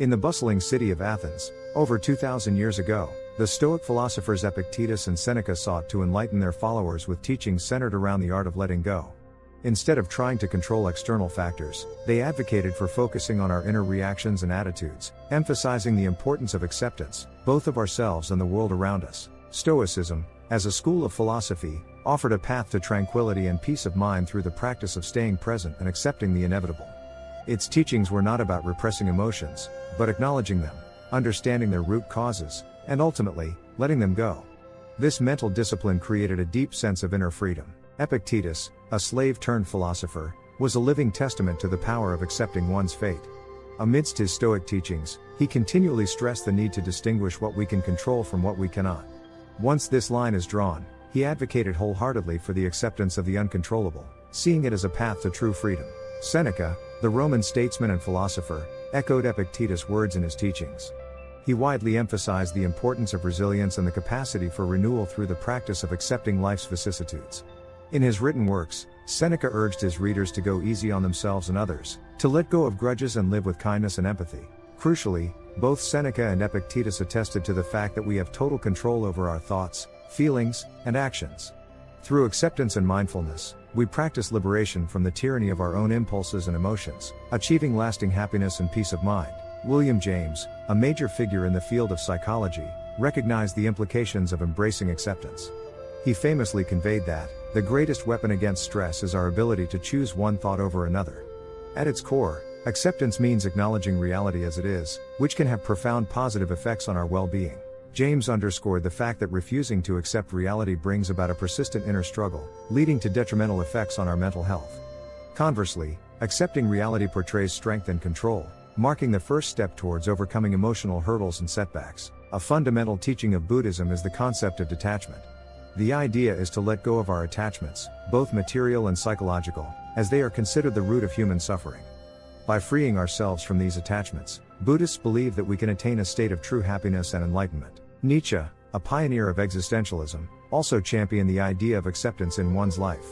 In the bustling city of Athens, over 2,000 years ago, the Stoic philosophers Epictetus and Seneca sought to enlighten their followers with teachings centered around the art of letting go. Instead of trying to control external factors, they advocated for focusing on our inner reactions and attitudes, emphasizing the importance of acceptance, both of ourselves and the world around us. Stoicism, as a school of philosophy, offered a path to tranquility and peace of mind through the practice of staying present and accepting the inevitable. Its teachings were not about repressing emotions, but acknowledging them, understanding their root causes, and ultimately, letting them go. This mental discipline created a deep sense of inner freedom. Epictetus, a slave-turned-philosopher, was a living testament to the power of accepting one's fate. Amidst his Stoic teachings, he continually stressed the need to distinguish what we can control from what we cannot. Once this line is drawn, he advocated wholeheartedly for the acceptance of the uncontrollable, seeing it as a path to true freedom. Seneca, the Roman statesman and philosopher, echoed Epictetus' words in his teachings. He widely emphasized the importance of resilience and the capacity for renewal through the practice of accepting life's vicissitudes. In his written works, Seneca urged his readers to go easy on themselves and others, to let go of grudges and live with kindness and empathy. Crucially, both Seneca and Epictetus attested to the fact that we have total control over our thoughts, feelings, and actions. Through acceptance and mindfulness, we practice liberation from the tyranny of our own impulses and emotions, achieving lasting happiness and peace of mind. William James, a major figure in the field of psychology, recognized the implications of embracing acceptance. He famously conveyed that, the greatest weapon against stress is our ability to choose one thought over another. At its core, acceptance means acknowledging reality as it is, which can have profound positive effects on our well-being. James underscored the fact that refusing to accept reality brings about a persistent inner struggle, leading to detrimental effects on our mental health. Conversely, accepting reality portrays strength and control, marking the first step towards overcoming emotional hurdles and setbacks. A fundamental teaching of Buddhism is the concept of detachment. The idea is to let go of our attachments, both material and psychological, as they are considered the root of human suffering. By freeing ourselves from these attachments, Buddhists believe that we can attain a state of true happiness and enlightenment. Nietzsche, a pioneer of existentialism, also championed the idea of acceptance in one's life.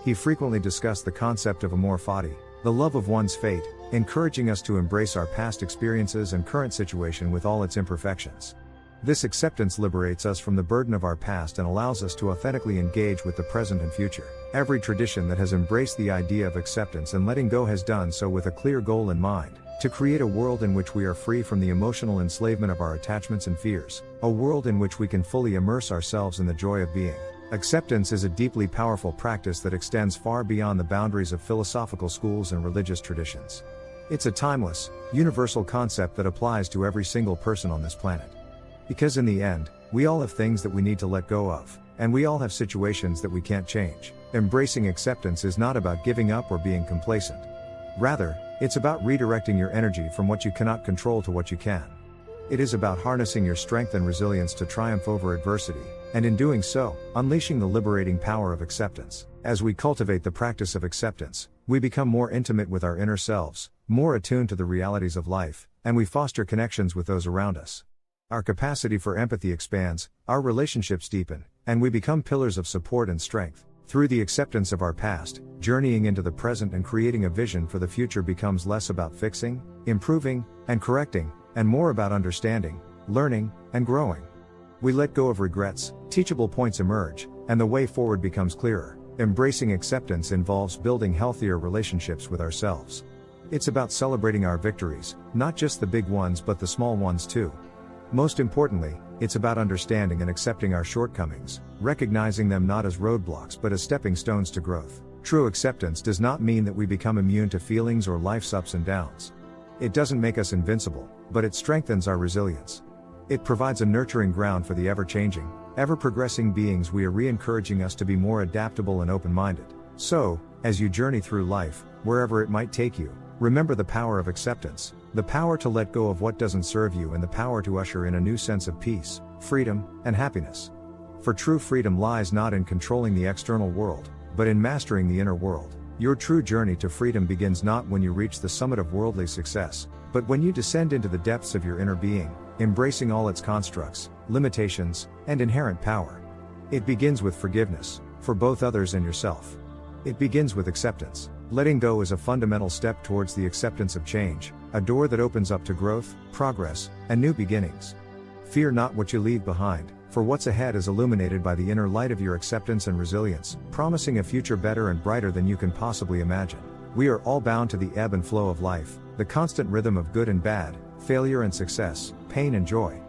He frequently discussed the concept of amor fati, the love of one's fate, encouraging us to embrace our past experiences and current situation with all its imperfections. This acceptance liberates us from the burden of our past and allows us to authentically engage with the present and future. Every tradition that has embraced the idea of acceptance and letting go has done so with a clear goal in mind: to create a world in which we are free from the emotional enslavement of our attachments and fears, a world in which we can fully immerse ourselves in the joy of being. Acceptance is a deeply powerful practice that extends far beyond the boundaries of philosophical schools and religious traditions. It's a timeless, universal concept that applies to every single person on this planet. Because in the end, we all have things that we need to let go of, and we all have situations that we can't change. Embracing acceptance is not about giving up or being complacent. Rather, it's about redirecting your energy from what you cannot control to what you can. It is about harnessing your strength and resilience to triumph over adversity, and in doing so, unleashing the liberating power of acceptance. As we cultivate the practice of acceptance, we become more intimate with our inner selves, more attuned to the realities of life, and we foster connections with those around us. Our capacity for empathy expands, our relationships deepen, and we become pillars of support and strength. Through the acceptance of our past, journeying into the present and creating a vision for the future becomes less about fixing, improving, and correcting, and more about understanding, learning, and growing. We let go of regrets, teachable points emerge, and the way forward becomes clearer. Embracing acceptance involves building healthier relationships with ourselves. It's about celebrating our victories, not just the big ones but the small ones too. Most importantly, it's about understanding and accepting our shortcomings, recognizing them not as roadblocks but as stepping stones to growth. True acceptance does not mean that we become immune to feelings or life's ups and downs. It doesn't make us invincible, but it strengthens our resilience. It provides a nurturing ground for the ever-changing, ever-progressing beings we are, re-encouraging us to be more adaptable and open-minded. So, as you journey through life, wherever it might take you, remember the power of acceptance, the power to let go of what doesn't serve you, and the power to usher in a new sense of peace, freedom, and happiness. For true freedom lies not in controlling the external world, but in mastering the inner world. Your true journey to freedom begins not when you reach the summit of worldly success, but when you descend into the depths of your inner being, embracing all its constructs, limitations, and inherent power. It begins with forgiveness, for both others and yourself. It begins with acceptance. Letting go is a fundamental step towards the acceptance of change, a door that opens up to growth, progress, and new beginnings. Fear not what you leave behind, for what's ahead is illuminated by the inner light of your acceptance and resilience, promising a future better and brighter than you can possibly imagine. We are all bound to the ebb and flow of life, the constant rhythm of good and bad, failure and success, pain and joy.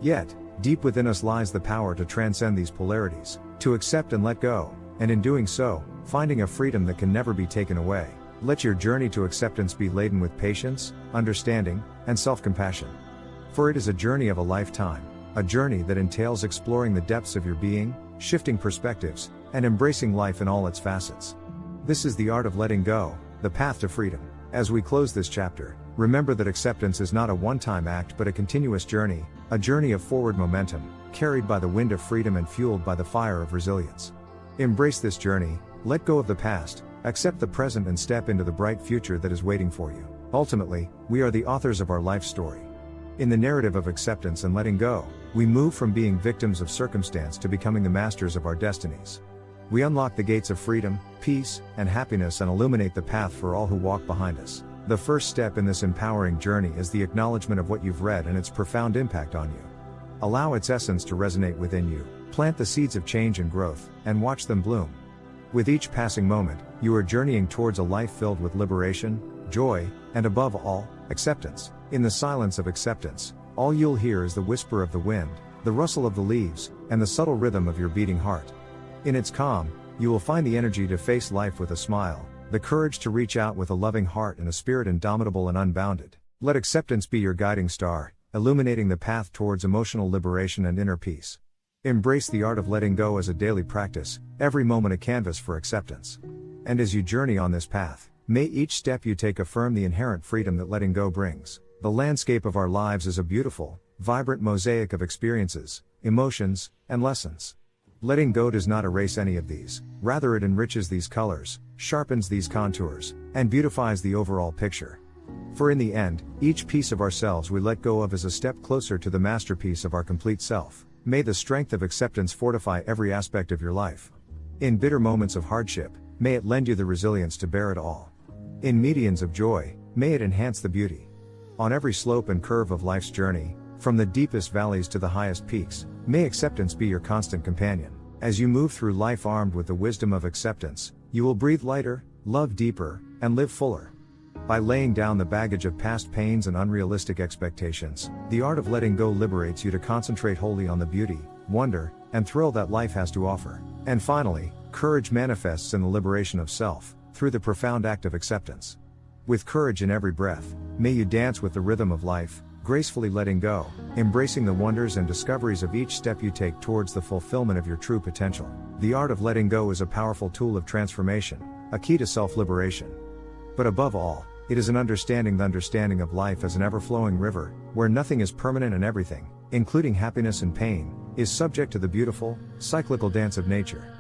Yet, deep within us lies the power to transcend these polarities, to accept and let go, and in doing so, finding a freedom that can never be taken away. Let your journey to acceptance be laden with patience, understanding, and self-compassion. For it is a journey of a lifetime, a journey that entails exploring the depths of your being, shifting perspectives, and embracing life in all its facets. This is the art of letting go, the path to freedom. As we close this chapter, remember that acceptance is not a one-time act but a continuous journey, a journey of forward momentum, carried by the wind of freedom and fueled by the fire of resilience. Embrace this journey, let go of the past, accept the present and step into the bright future that is waiting for you. Ultimately, we are the authors of our life story. In the narrative of acceptance and letting go, we move from being victims of circumstance to becoming the masters of our destinies. We unlock the gates of freedom, peace, and happiness and illuminate the path for all who walk behind us. The first step in this empowering journey is the acknowledgement of what you've read and its profound impact on you. Allow its essence to resonate within you, plant the seeds of change and growth, and watch them bloom. With each passing moment, you are journeying towards a life filled with liberation, joy, and above all, acceptance. In the silence of acceptance, all you'll hear is the whisper of the wind, the rustle of the leaves, and the subtle rhythm of your beating heart. In its calm, you will find the energy to face life with a smile, the courage to reach out with a loving heart and a spirit indomitable and unbounded. Let acceptance be your guiding star, illuminating the path towards emotional liberation and inner peace. Embrace the art of letting go as a daily practice, every moment a canvas for acceptance. And as you journey on this path, may each step you take affirm the inherent freedom that letting go brings. The landscape of our lives is a beautiful, vibrant mosaic of experiences, emotions, and lessons. Letting go does not erase any of these, rather it enriches these colors, sharpens these contours, and beautifies the overall picture. For in the end, each piece of ourselves we let go of is a step closer to the masterpiece of our complete self. May the strength of acceptance fortify every aspect of your life. In bitter moments of hardship, may it lend you the resilience to bear it all. In medians of joy, may it enhance the beauty. On every slope and curve of life's journey, from the deepest valleys to the highest peaks, may acceptance be your constant companion. As you move through life armed with the wisdom of acceptance, you will breathe lighter, love deeper, and live fuller. By laying down the baggage of past pains and unrealistic expectations, the art of letting go liberates you to concentrate wholly on the beauty, wonder, and thrill that life has to offer. And finally, courage manifests in the liberation of self, through the profound act of acceptance. With courage in every breath, may you dance with the rhythm of life, gracefully letting go, embracing the wonders and discoveries of each step you take towards the fulfillment of your true potential. The art of letting go is a powerful tool of transformation, a key to self-liberation. But above all, it is an understanding of life as an ever-flowing river, where nothing is permanent and everything, including happiness and pain, is subject to the beautiful, cyclical dance of nature.